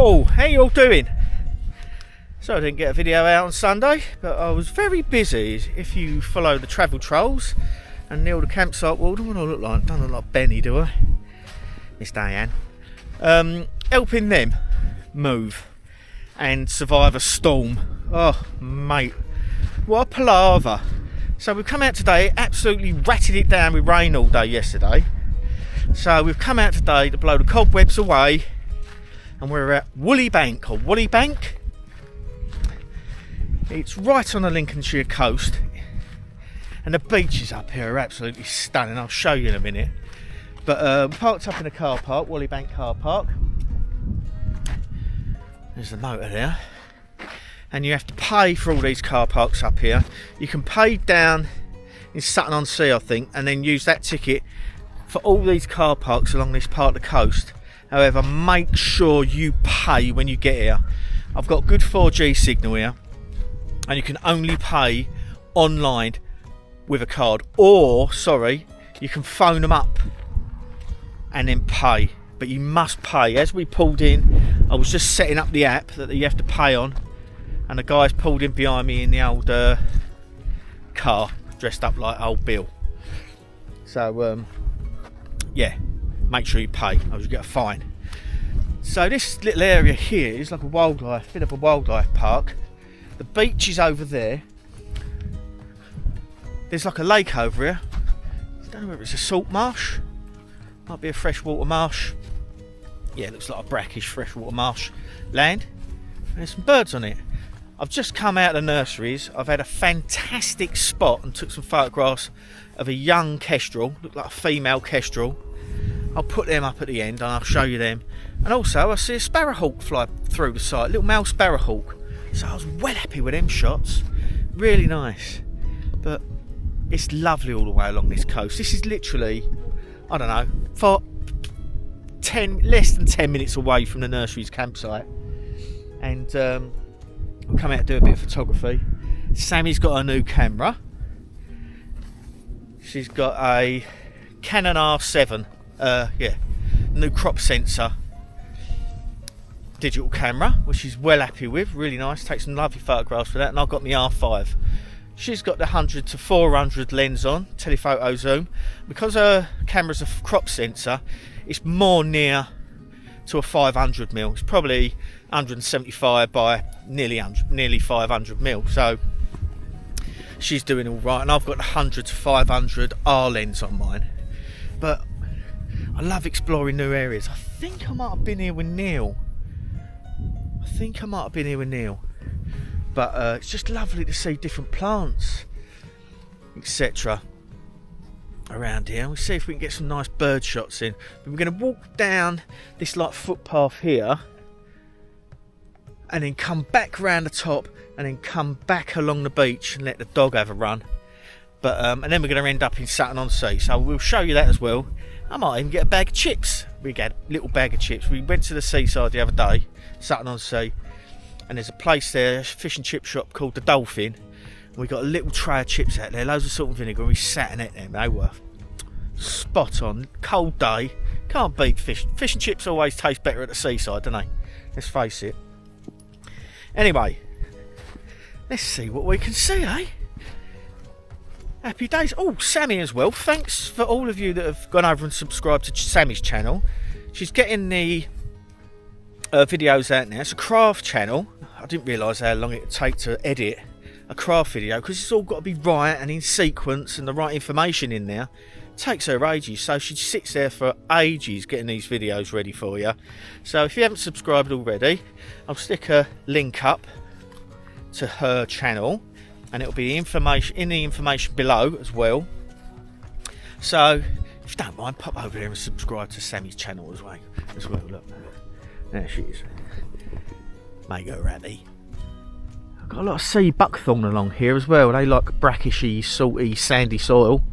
Yo, how you all doing? So I didn't get a video out on Sunday, but I was very busy. If you follow the travel trolls and Neil the campsite warden, what do I look like? Don't look like Benny, do I? Miss Diane. Helping them move and survive a storm. Oh, mate, what a palaver. So we've come out today, absolutely ratted it down with rain all day yesterday. So we've come out today to blow the cobwebs away, and we're at Woolly Bank, or Woolly Bank. It's right on the Lincolnshire coast, and the beaches up here are absolutely stunning. I'll show you in a minute. But we parked up in a car park, Woolly Bank car park. There's the motor there. And you have to pay for all these car parks up here. You can pay down in Sutton-on-Sea, I think, and then use that ticket for all these car parks along this part of the coast. However, make sure you pay when you get here. I've got good 4G signal here, and you can only pay online with a card, or sorry, you can phone them up and then pay, but you must pay. As we pulled in, I was just setting up the app that you have to pay on, and the guys pulled in behind me in the old car dressed up like old Bill. So yeah, make sure you pay, or you get a fine. So this little area here is like a bit of a wildlife park. The beach is over there. There's like a lake over here. I don't know whether it's a salt marsh, might be a freshwater marsh. Yeah, it looks like a brackish freshwater marsh land. There's some birds on it. I've just come out of the nurseries. I've had a fantastic spot and took some photographs of a young kestrel, looked like a female kestrel. I'll put them up at the end and I'll show you them. And also I see a sparrowhawk fly through the site, little male sparrowhawk. So I was well happy with them shots, really nice. But it's lovely all the way along this coast. This is literally, I don't know, for less than 10 minutes away from the nursery's campsite. And we'll come out and do a bit of photography. Sammy's got a new camera. She's got a Canon R7, new crop sensor digital camera, which she's well happy with, really nice, takes some lovely photographs for that. And I've got my R5. She's got the 100 to 400 lens on, telephoto zoom. Because her camera's a crop sensor, it's more near to a 500mm. It's probably 175 by nearly 500mm. So she's doing all right, and I've got the 100 to 500 R lens on mine. But I love exploring new areas. I think I might have been here with Neil. But it's just lovely to see different plants, etc. around here. We'll see if we can get some nice bird shots in. But we're going to walk down this like footpath here, and then come back around the top, and then come back along the beach and let the dog have a run. But and then we're going to end up in Sutton-on-Sea, so we'll show you that as well. I might even get a bag of chips. We got a little bag of chips. We went to the seaside the other day, Sutton-on-Sea, and there's a place there, a fish and chip shop called the Dolphin. And we got a little tray of chips out there, loads of salt and vinegar, and we sat and ate them. They were spot on. Cold day, can't beat fish. Fish and chips always taste better at the seaside, don't they? Let's face it. Anyway, let's see what we can see, eh? Happy days. Oh, Sammy as well. Thanks for all of you that have gone over and subscribed to Sammy's channel. She's getting the videos out now. It's a craft channel. I didn't realise how long it would take to edit a craft video, because it's all got to be right and in sequence and the right information in there. It takes her ages, so she sits there for ages getting these videos ready for you. So if you haven't subscribed already, I'll stick a link up to her channel, and it'll be information in the information below as well. So if you don't mind, pop over there and subscribe to Sammy's channel as well. Look, there she is. Make her happy. I've got a lot of sea buckthorn along here as well. They like brackishy, salty, sandy soil,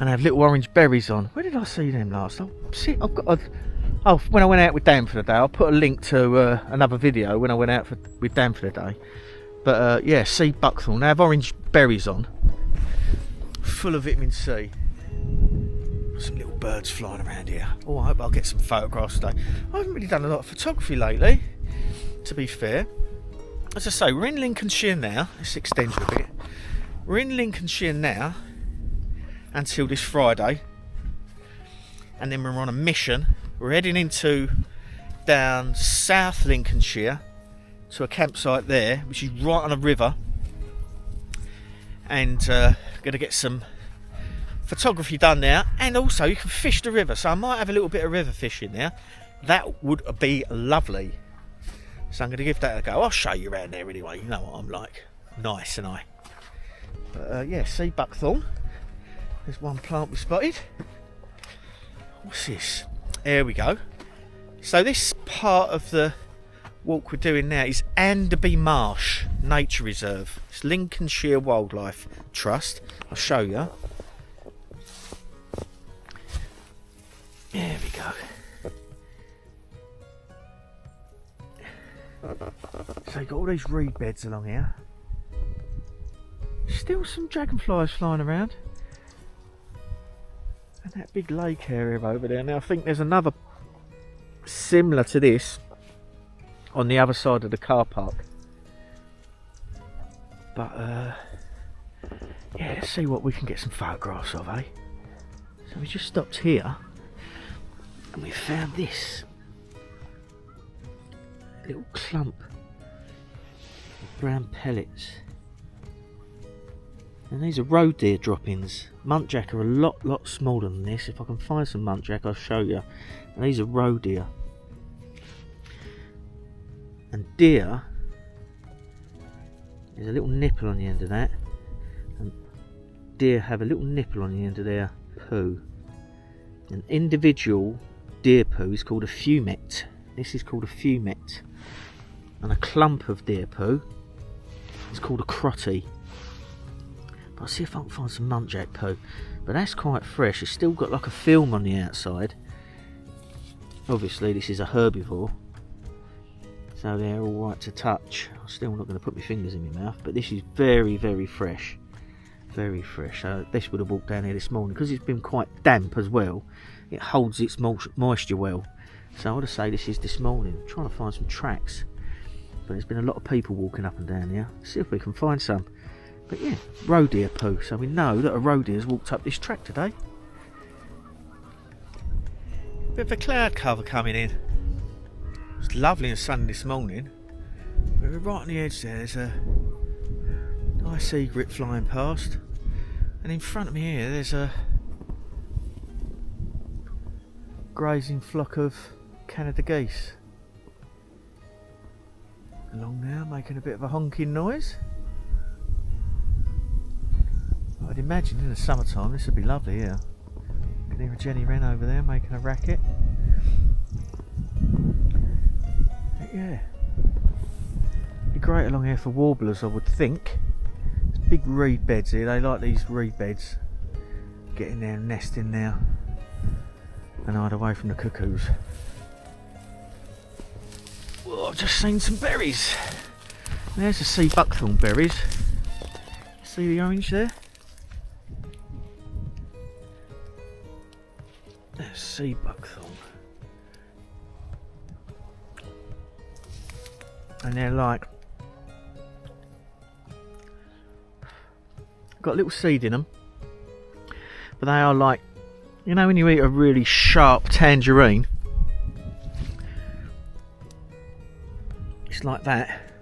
and they have little orange berries on. Where did I see them last? When I went out with Dan for the day. I'll put a link to another video when I went out with Dan for the day. But yeah, sea buckthorn. They have orange berries on, full of vitamin C. Some little birds flying around here. Oh, I hope I'll get some photographs today. I haven't really done a lot of photography lately, to be fair. As I say, we're in Lincolnshire now. Let's extend you a bit. We're in Lincolnshire now until this Friday, and then we're on a mission. We're heading into down South Lincolnshire to a campsite there, which is right on a river, and going to get some photography done there, and also you can fish the river, so I might have a little bit of river fishing there. That would be lovely, so I'm going to give that a go. I'll show you around there anyway, you know what I'm like, nice and I. But yeah, sea buckthorn. There's one plant we spotted. What's this? There we go. So this part of the walk we're doing now is Anderby Marsh Nature Reserve. It's Lincolnshire Wildlife Trust. I'll show you. There we go. So you've got all these reed beds along here. Still some dragonflies flying around. And that big lake area over there. Now I think there's another similar to this on the other side of the car park. But yeah, let's see what we can get some photographs of, eh? So we just stopped here and we found this little clump of brown pellets. And these are roe deer droppings. Muntjac are a lot smaller than this. If I can find some muntjac, I'll show you. And these are roe deer. And deer, there's a little nipple on the end of that. And deer have a little nipple on the end of their poo. An individual deer poo is called a fumet. This is called a fumet. And a clump of deer poo is called a crotty. I'll see if I can find some muntjac poo, but that's quite fresh. It's still got like a film on the outside. Obviously this is a herbivore, so they're all right to touch. I'm still not going to put my fingers in my mouth, but this is very fresh, very fresh. This would have walked down here this morning because it's been quite damp as well. It holds its moisture well, so I would say this is this morning. I'm trying to find some tracks, but there's been a lot of people walking up and down here. Let's see if we can find some. But yeah, roe deer poo, so we know that a roe deer has walked up this track today. Bit of a cloud cover coming in. It's lovely and sunny this morning. We're right on the edge there, there's a nice egret flying past. And in front of me here, there's a grazing flock of Canada geese. Along there, making a bit of a honking noise. I'd imagine in the summertime this would be lovely here. You can hear a Jenny Wren over there making a racket. But yeah, be great along here for warblers, I would think. There's big reed beds here. They like these reed beds. Get in there and nest in there and hide away from the cuckoos. Well, I've just seen some berries. There's the sea buckthorn berries. See the orange there? There's sea buckthorn. And they're like, got a little seed in them, but they are like, you know when you eat a really sharp tangerine, it's like that,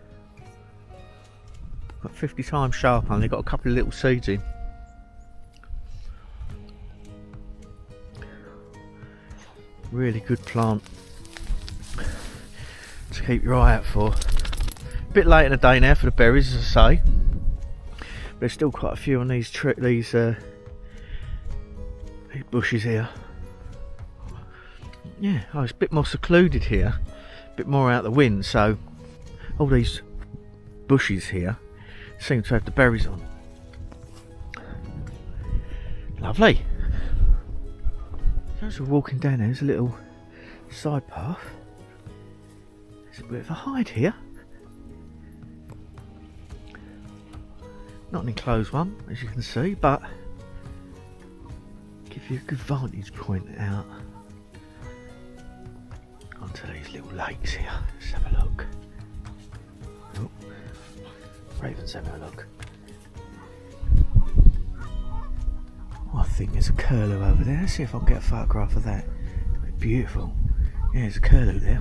got 50 times sharper, and they've got a couple of little seeds in. Really good plant to keep your eye out for. A bit late in the day now for the berries, as I say. But there's still quite a few on these bushes here. Yeah, it's a bit more secluded here, a bit more out the wind, so all these bushes here seem to have the berries on. Lovely. As we're walking down there's a little side path. There's a bit of a hide here. Not an enclosed one, as you can see, but give give you a good vantage point out onto these little lakes here. Let's have a look. Oh, Raven's having a look. Oh, I think there's a curlew over there. Let's see if I can get a photograph of that. Beautiful. Yeah, there's a curlew there.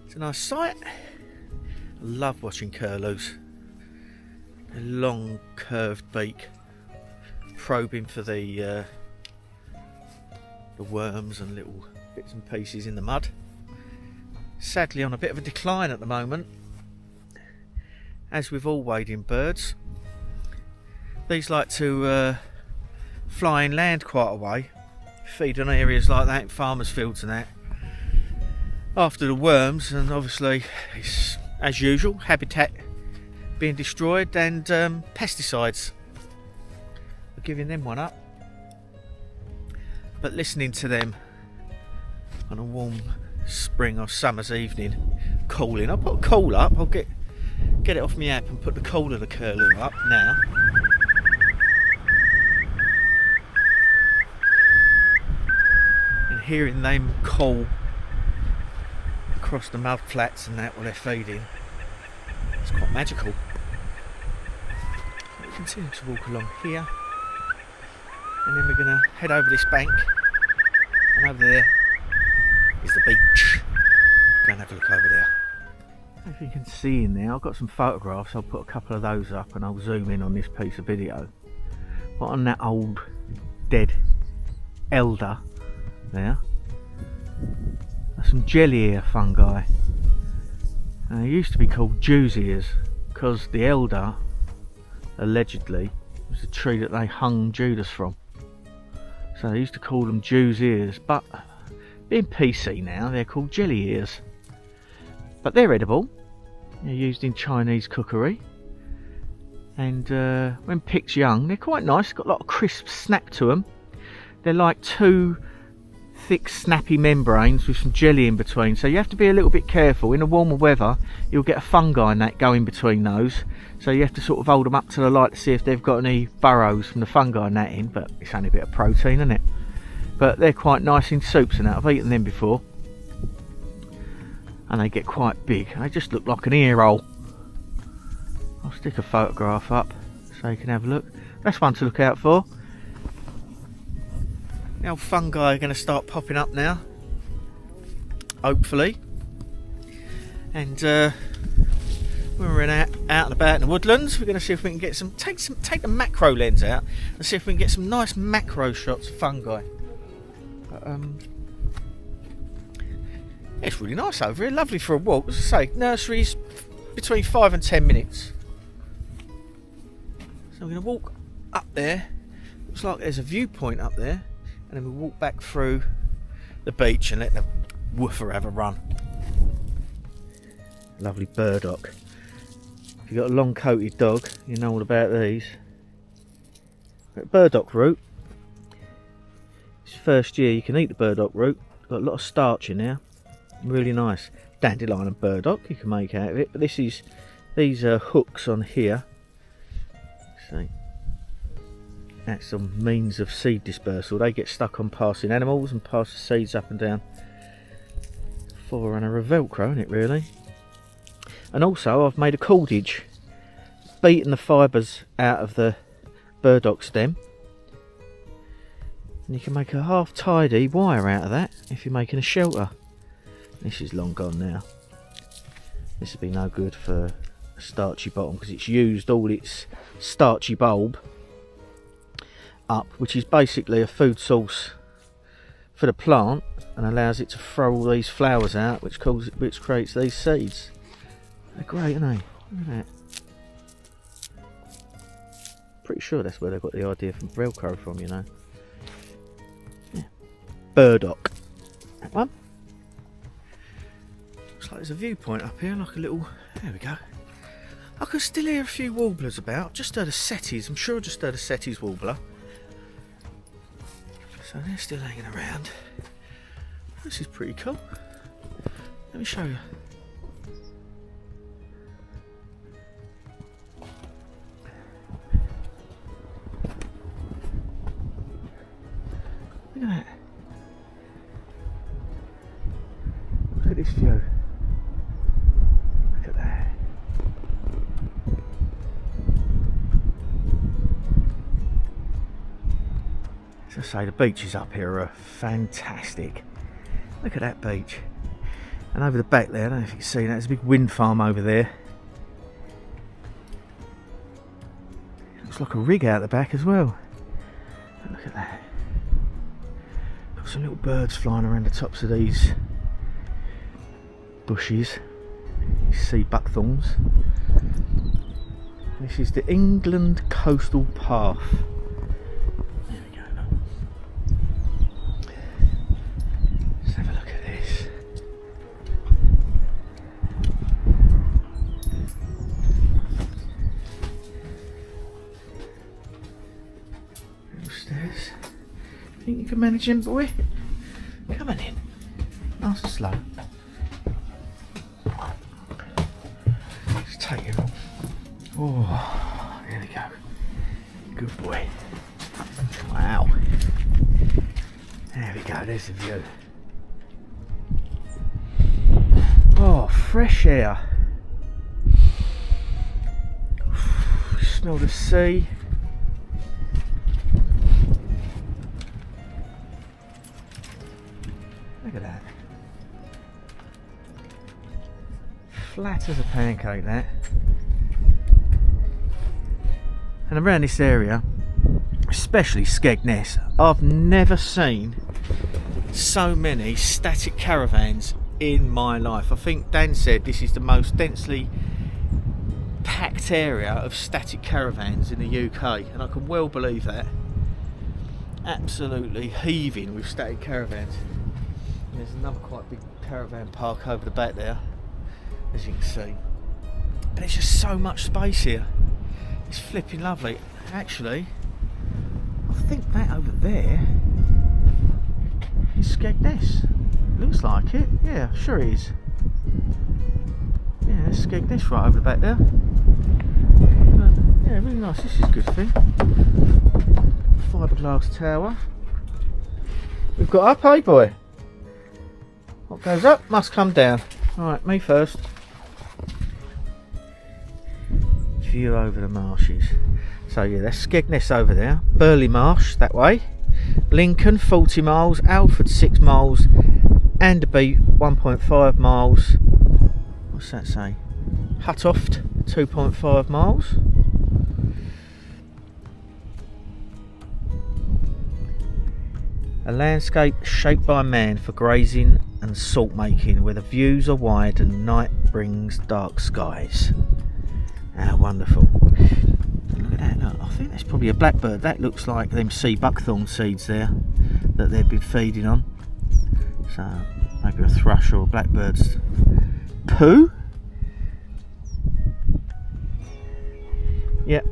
It's a nice sight. I love watching curlews. A long curved beak, probing for the worms and little bits and pieces in the mud. Sadly on a bit of a decline at the moment, as with all wading birds. These like to fly inland quite a way, feed on areas like that in farmers' fields and that, after the worms, and obviously it's, as usual, habitat being destroyed and pesticides. We're giving them one up. But listening to them on a warm spring or summer's evening, calling. I'll put a call up. I'll get it off my app and put the call of the curlew up now. And hearing them call across the mud flats and that while they're feeding, it's quite magical. We continue to walk along here, and then we're going to head over this bank, and over there is the beach. Go and have a look over there. If you can see in there, I've got some photographs. I'll put a couple of those up and I'll zoom in on this piece of video. But on that old dead elder there are some jelly ear fungi. They used to be called Jew's ears because the elder allegedly was the tree that they hung Judas from. So they used to call them Jew's ears, but being PC now, they're called jelly ears. But they're edible. They're used in Chinese cookery. And when picked young, they're quite nice. They've got a lot of crisp snap to them. They're like two thick snappy membranes with some jelly in between, so you have to be a little bit careful. In the warmer weather you'll get a fungi and that go in between those, so you have to sort of hold them up to the light to see if they've got any burrows from the fungi and that in, but it's only a bit of protein, isn't it? But they're quite nice in soups and that. I've eaten them before and they get quite big. They just look like an ear roll. I'll stick a photograph up so you can have a look. That's one to look out for. Now fungi are going to start popping up now, hopefully. And when we're out and about in the woodlands, we're going to see if we can get some. Take the macro lens out and see if we can get some nice macro shots of fungi. But, it's really nice over here, lovely for a walk. As I say, nurseries between 5 and 10 minutes. So we're going to walk up there. Looks like there's a viewpoint up there. And then we'll walk back through the beach and let the woofer have a run. Lovely burdock. If you've got a long coated dog, you know all about these. Burdock root. It's first year you can eat the burdock root. Got a lot of starch in there. Really nice. Dandelion and burdock you can make out of it. But these are hooks on here. See. That's some means of seed dispersal. They get stuck on passing animals and pass the seeds up and down. Forerunner of Velcro, isn't it, really? And also I've made a cordage, beaten the fibres out of the burdock stem, and you can make a half tidy wire out of that if you're making a shelter. This is long gone now. This would be no good for a starchy bottom because it's used all its starchy bulb up, which is basically a food source for the plant and allows it to throw all these flowers out, which creates these seeds. They're great, aren't they? Look at that. Pretty sure that's where they got the idea from Velcro from, you know. Yeah. Burdock. That one. Looks like there's a viewpoint up here, like a little... There we go. I can still hear a few warblers about. Just heard a setties. I'm sure I just heard a setties warbler. So they're still hanging around. This is pretty cool. Let me show you. Look at that. Look at this view. Look at that. As I say, the beaches up here are fantastic. Look at that beach. And over the back there, I don't know if you can see that, there's a big wind farm over there. Looks like a rig out the back as well. Look at that. Got some little birds flying around the tops of these bushes. You see buckthorns. This is the England Coastal Path. There we go. Let's have a look at this. Little stairs. Think you can manage him, boy? Come on in. Nice and slow. Just take him. Oh, there we go. Good boy. Wow. There we go, there's the view. Oh, fresh air. Smell the sea. Look at that. Flat as a pancake, that. And around this area, especially Skegness, I've never seen so many static caravans in my life. I think Dan said this is the most densely packed area of static caravans in the UK, and I can well believe that. Absolutely heaving with static caravans. And there's another quite big caravan park over the back there, as you can see. But there's just so much space here. It's flipping lovely. Actually, I think that over there is Skegness. Looks like it. Yeah, sure it is. Yeah, there's Skegness right over the back there. But, yeah, really nice. This is a good thing. Fiberglass tower. We've got up, hey boy? What goes up must come down. Alright, me first. View over the marshes. So yeah, that's Skegness over there. Burley Marsh that way. Lincoln 40 miles. Alford 6 miles. Anderby 1.5 miles. What's that say? Huttoft 2.5 miles. A landscape shaped by man for grazing and salt making, where the views are wide and night brings dark skies. How wonderful. Look at that, look. I think that's probably a blackbird. That looks like them sea buckthorn seeds there that they've been feeding on. So maybe a thrush or a blackbird's poo. Yep.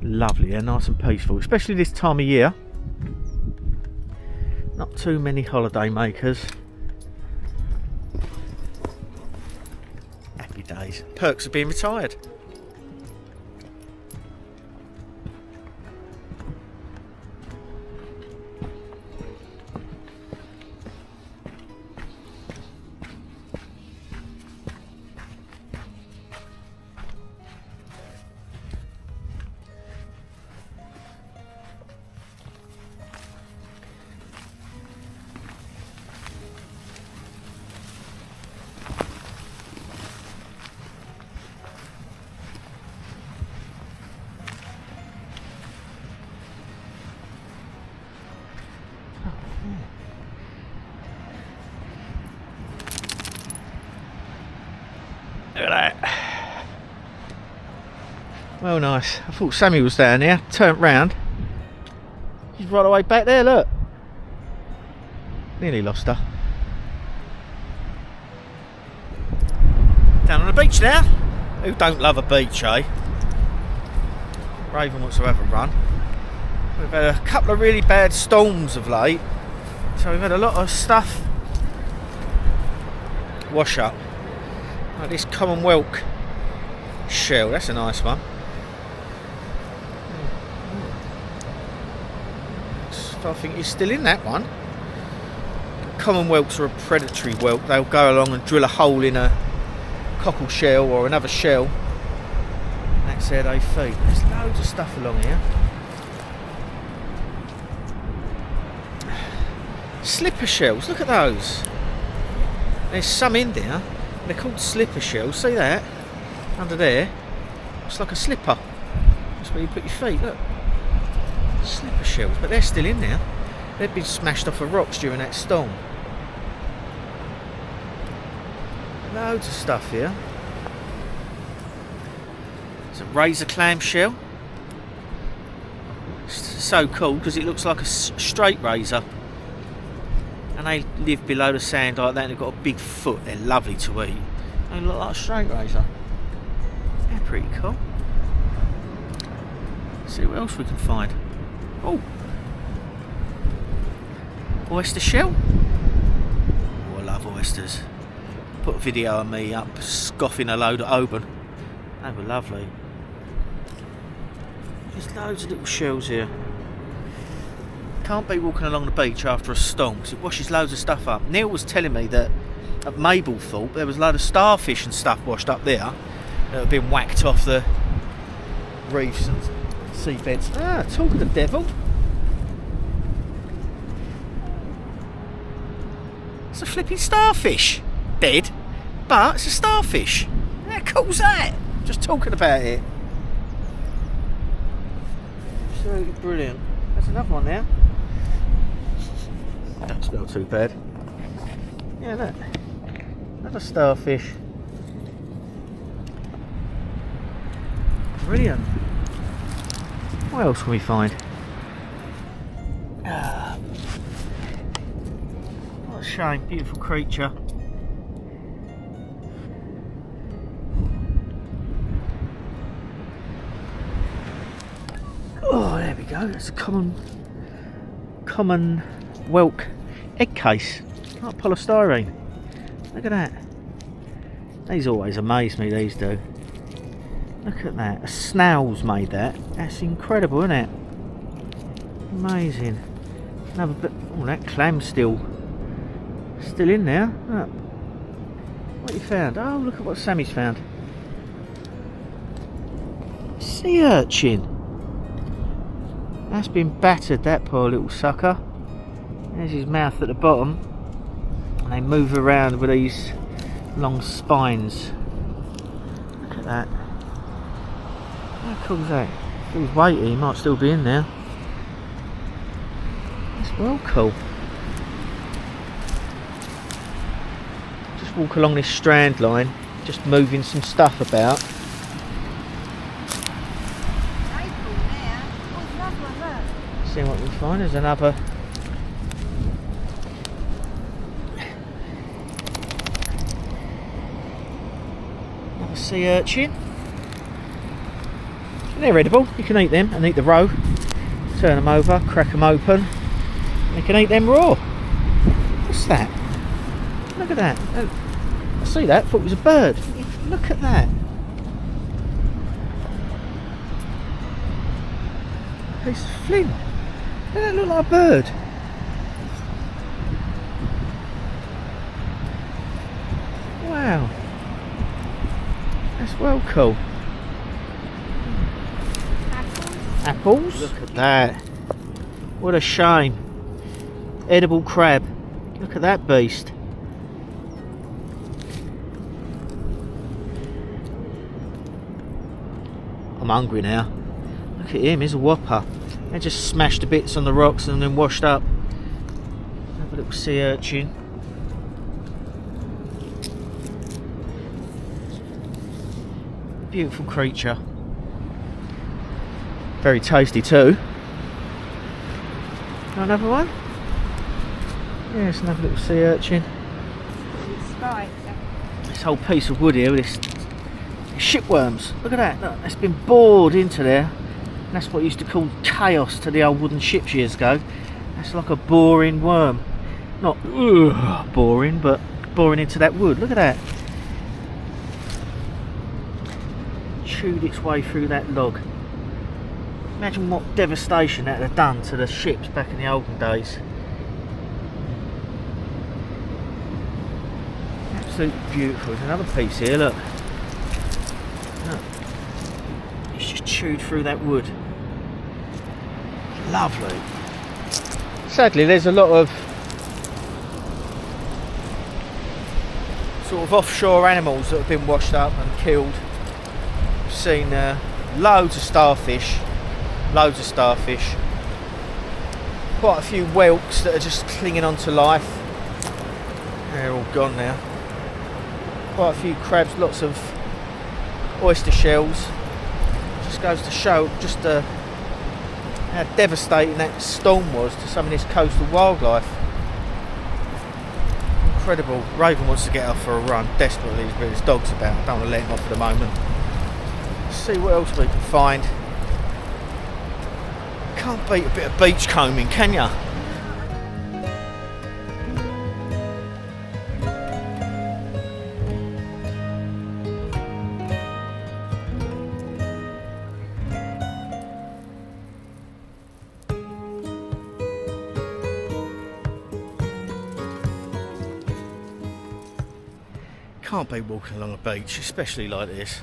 Lovely, yeah, nice and peaceful, especially this time of year. Not too many holiday makers. Happy days. Perks of being retired. Look at that. Well, nice. I thought Sammy was down there. Turned round. She's right away back there, look. Nearly lost her. beach now. Who don't love a beach, eh? Raven wants to have a run. We've had a couple of really bad storms of late, so we've had a lot of stuff wash up. Like this Commonwealth shell, that's a nice one. I think he's still in that one. Commonwealths are a predatory whelk. They'll go along and drill a hole in a cockle shell or another shell. That's how they feed. There's loads of stuff along here. Slipper shells, look at those. There's some in there. They're called slipper shells. See that? Under there. It's like a slipper. That's where you put your feet, look. Slipper shells, but they're still in there. They've been smashed off of rocks during that storm. Loads of stuff here. It's a razor clam shell. It's so cool because it looks like a straight razor. And they live below the sand like that and they've got a big foot. They're lovely to eat. They look like a straight razor. They're pretty cool. Let's see what else we can find. Oh, oyster shell. Oh, I love oysters. Put a video of me up scoffing a load at Oban. They were lovely. There's loads of little shells here. Can't be walking along the beach after a storm because it washes loads of stuff up. Neil was telling me that at Mablethorpe there was a load of starfish and stuff washed up there that had been whacked off the reefs and seabeds. Ah, talk of the devil. It's a flipping starfish. Dead, but it's a starfish. How cool's that? Just talking about it. Absolutely brilliant. There's another one there. Don't smell too bad. Yeah, look. Another starfish. Brilliant. What else can we find? What a shame, beautiful creature. Oh, there we go. It's a common whelk egg case, like polystyrene. Look at that. These always amaze me. These do. Look at that. A snail's made that. That's incredible, isn't it? Amazing. Another bit. Oh, that clam's still in there. Look. What you found? Oh, look at what Sammy's found. Sea urchin. That's been battered, that poor little sucker. There's his mouth at the bottom. And they move around with these long spines. Look at that. How cool is that? If he was weighty, he might still be in there. That's well cool. Just walk along this strand line, just moving some stuff about. See what we find. There's another sea urchin. They're edible. You can eat them and eat the roe. Turn them over, crack them open. You can eat them raw. What's that? Look at that. I see that. Thought it was a bird. Look at that. Piece of flint. Doesn't that look like a bird? Wow. That's well cool. Apples? Look at that. What a shame. Edible crab. Look at that beast. I'm hungry now. Look at him, he's a whopper. They just smashed to bits on the rocks and then washed up. Have a little sea urchin. Beautiful creature. Very tasty too. Another one? Yes, another little sea urchin. This whole piece of wood here with this Shipworms. Look at that. Look, that's been bored into there. And that's what used to call chaos to the old wooden ships years ago. That's like a boring worm. Not boring, but boring into that wood. Look at that. Chewed its way through that log. Imagine what devastation that would have done to the ships back in the olden days. Absolutely beautiful. There's another piece here, look. Look. It's just chewed through that wood. Lovely. Sadly, there's a lot of sort of offshore animals that have been washed up and killed. I've seen loads of starfish. Quite a few whelks that are just clinging on to life. They're all gone now. Quite a few crabs, lots of oyster shells. Just goes to show just how devastating that storm was to some of this coastal wildlife. Incredible. Raven wants to get out for a run desperately, but his dog's about. I don't want to let him off for the moment. Let's see what else we can find. Can't beat a bit of beachcombing, can ya? Can't beat walking along a beach, especially like this.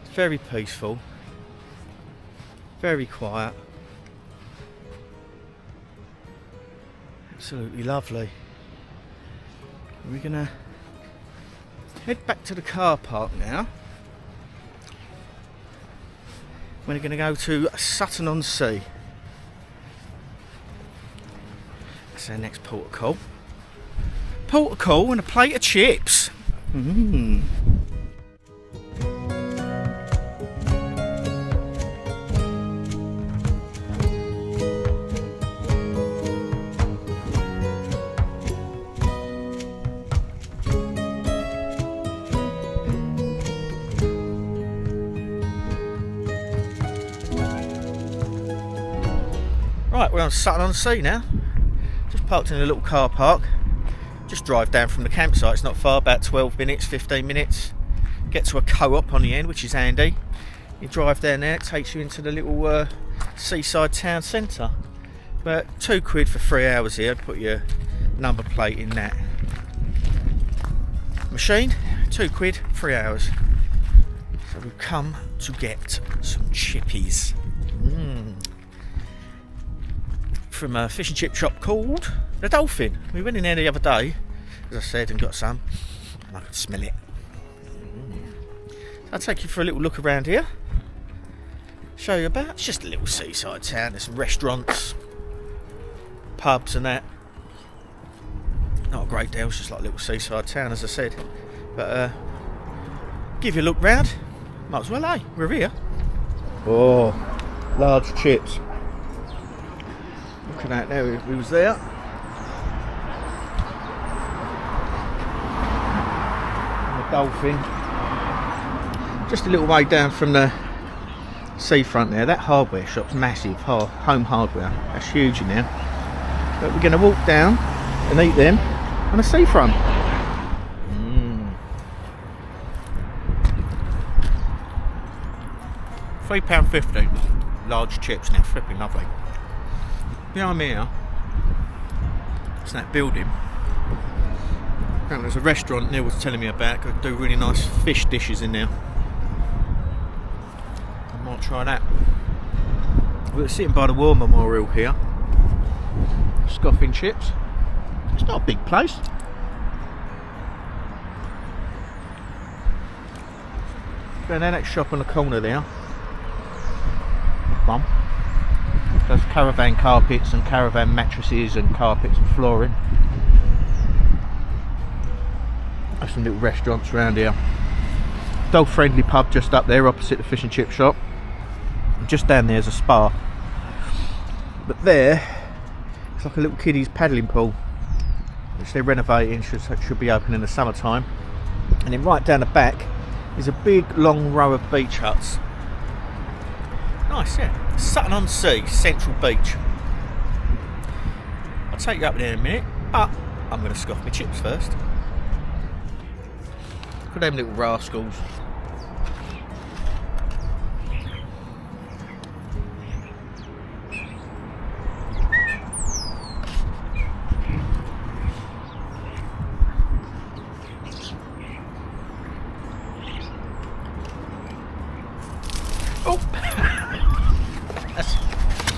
It's very peaceful, very quiet. Absolutely lovely. We're gonna head back to the car park now. We're gonna go to Sutton-on-Sea. That's our next port of call. Port of call and a plate of chips. Right, we're on Sutton-on-Sea now. Just parked in a little car park. Just drive down from the campsite, it's not far, about 12 minutes, 15 minutes. Get to a co-op on the end, which is handy. You drive down there, it takes you into the little seaside town centre. But £2 for 3 hours here, put your number plate in that machine. £2, 3 hours. So we've come to get some chippies. From a fish and chip shop called The Dolphin. We went in there the other day, as I said, and got some, and I could smell it. So I'll take you for a little look around here, show you about. It's just a little seaside town. There's some restaurants, pubs and that. Not a great deal, it's just like a little seaside town, as I said. But give you a look round. Might as well, eh? We're here. Oh, large chips. Looking at there, we was there. And the Dolphin. Just a little way down from the seafront there. That hardware shop's massive. Home hardware. That's huge in there. But we're going to walk down and eat them on the seafront. £3.50. Large chips now, flipping lovely. Behind me here, it's that building. Apparently there's a restaurant Neil was telling me about, could do really nice fish dishes in there. I might try that. We're sitting by the War Memorial here, scoffing chips. It's not a big place. Going down that shop on the corner there. One. There's caravan carpets and caravan mattresses and carpets and flooring. There's some little restaurants around here. Dog friendly pub just up there opposite the fish and chip shop. And just down there's a spa. But there, it's like a little kiddies paddling pool, which they're renovating, should be open in the summertime. And then right down the back, is a big long row of beach huts. Nice, yeah. Sutton-on-Sea, Central Beach. I'll take you up there in a minute, but I'm going to scoff my chips first. Look at them little rascals.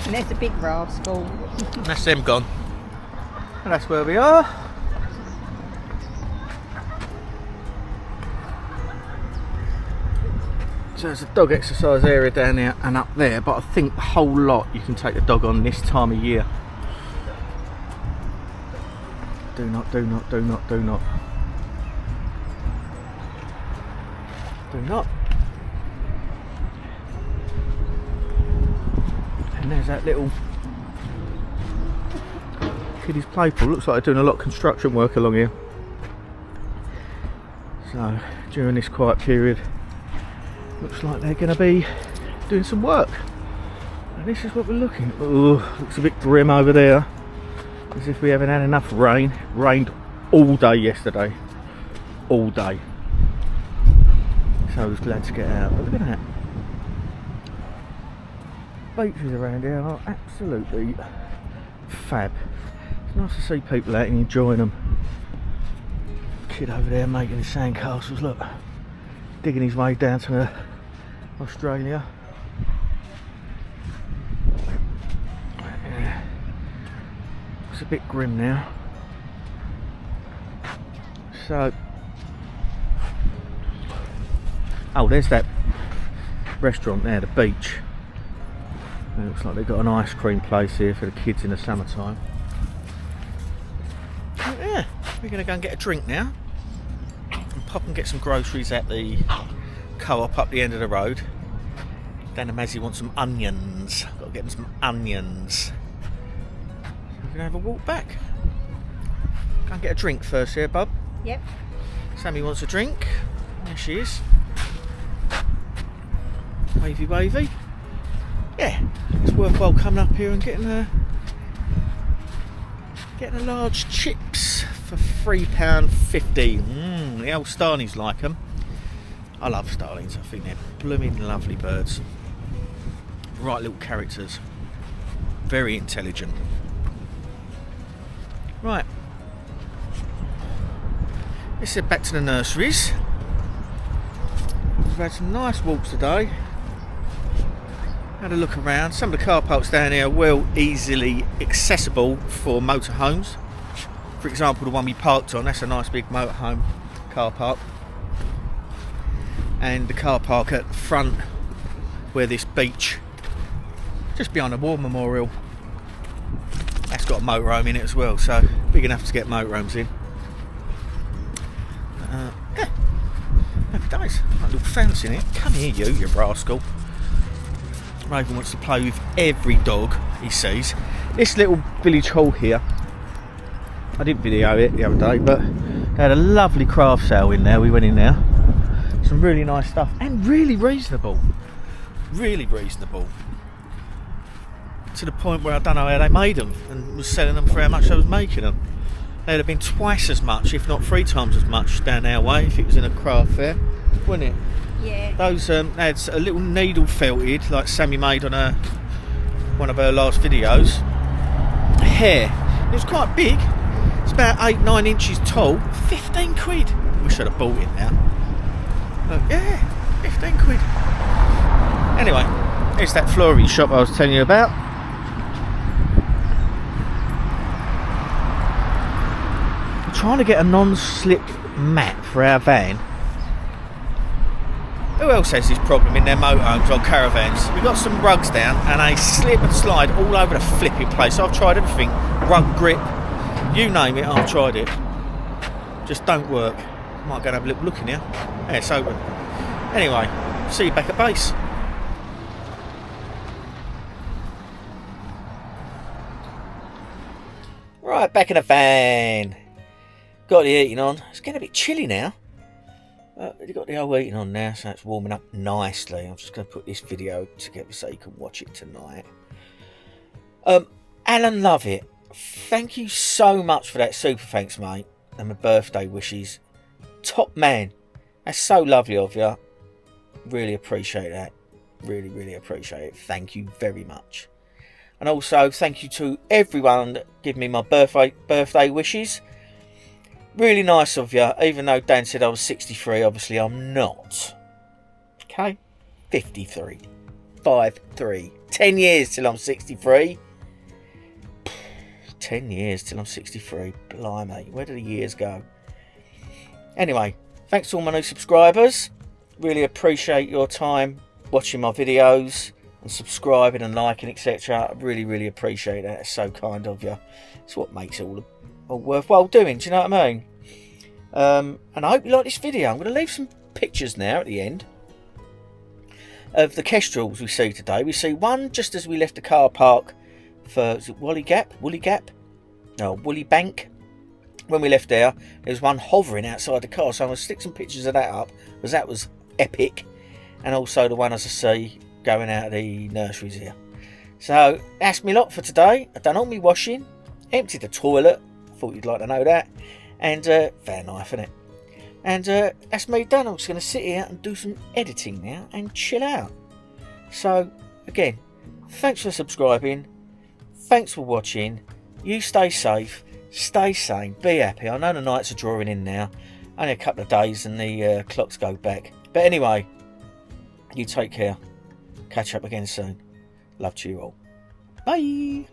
And there's a big rascal. That's them gone. And that's where we are. So there's a dog exercise area down there and up there, but I think the whole lot you can take the dog on this time of year. Do not, do not, do not, do not. Do not. And there's that little kiddies play pool. Looks like they're doing a lot of construction work along here. So during this quiet period, looks like they're going to be doing some work. And this is what we're looking at. Oh, looks a bit grim over there. As if we haven't had enough rain. It rained all day yesterday. All day. So I was glad to get out. But look at that. Beaches around here are absolutely fab. It's nice to see people out and enjoying them. Kid over there making his sandcastles, look. Digging his way down to Australia. Yeah. It's a bit grim now. So, oh, there's that restaurant there, the beach. It looks like they've got an ice cream place here for the kids in the summertime. But yeah, we're going to go and get a drink now. And pop and get some groceries at the co-op up the end of the road. Dana Mazzy wants some onions. Got to get them some onions. So we're going to have a walk back. Go and get a drink first here, bub. Yep. Sammy wants a drink. There she is. Wavy wavy. Yeah, it's worthwhile coming up here and getting a large chips for £3.50. The old starlings like them. I love starlings. I think they're blooming lovely birds. Right little characters. Very intelligent. Right. Let's head back to the nurseries. We've had some nice walks today. Had a look around. Some of the car parks down here are well easily accessible for motorhomes. For example, the one we parked on, that's a nice big motorhome car park. And the car park at the front where this beach, just behind the war memorial, that's got a motorhome in it as well, so big enough to get motorhomes in. Yeah, happy days. Like a little fence in it. Come here, you rascal. Raven wants to play with every dog he sees. This little village hall here, I didn't video it the other day, but they had a lovely craft sale in there. We went in there. Some really nice stuff and really reasonable. Really reasonable. To the point where I don't know how they made them and was selling them for how much I was making them. They'd have been twice as much, if not 3 times as much down our way if it was in a craft fair, wouldn't it? Yeah. Those had a little needle felted, like Sammy made on one of her last videos. Hair. It was quite big. It's about 8-9 inches tall. 15 quid. Wish I'd have bought it now. But yeah, 15 quid. Anyway, it's that flooring shop I was telling you about. I'm trying to get a non-slip mat for our van. Who else has this problem in their motorhomes or caravans? We've got some rugs down and they slip and slide all over the flipping place. I've tried everything. Rug grip, you name it, I've tried it. Just don't work. Might go and have a little look in here. Yeah, it's open. Anyway, see you back at base. Right, back in the van. Got the heating on. It's getting a bit chilly now. You've got the old heating on now, so it's warming up nicely. I'm just going to put this video together so you can watch it tonight. Alan Lovett, thank you so much for that super thanks, mate, and my birthday wishes. Top man. That's so lovely of you. Really appreciate that. Really, really appreciate it. Thank you very much. And also, thank you to everyone that gave me my birthday wishes. Really nice of you, even though Dan said I was 63, obviously I'm not. Okay? 53. 5-3. 10 years till I'm 63. 10 years till I'm 63. Blimey, where do the years go? Anyway, thanks to all my new subscribers. Really appreciate your time watching my videos and subscribing and liking, etc. I really, really appreciate that. It's so kind of you. It's what makes it all worthwhile doing, do you know what I mean? And I hope you like this video. I'm going to leave some pictures now at the end of the kestrels we see today. We see one just as we left the car park for, is it Woolly Bank. When we left there was one hovering outside the car, so I'm going to stick some pictures of that up because that was epic. And also the one, as I see, going out of the nurseries here. So that's me lot for today. I've done all my washing, emptied the toilet, thought you'd like to know that, and Vanlife, innit? And that's me done. I'm just going to sit here and do some editing now and chill out. So again, thanks for subscribing, thanks for watching. You stay safe, stay sane, be happy. I know the nights are drawing in now, only a couple of days and the clocks go back. But anyway, you take care. Catch up again soon. Love to you all. Bye.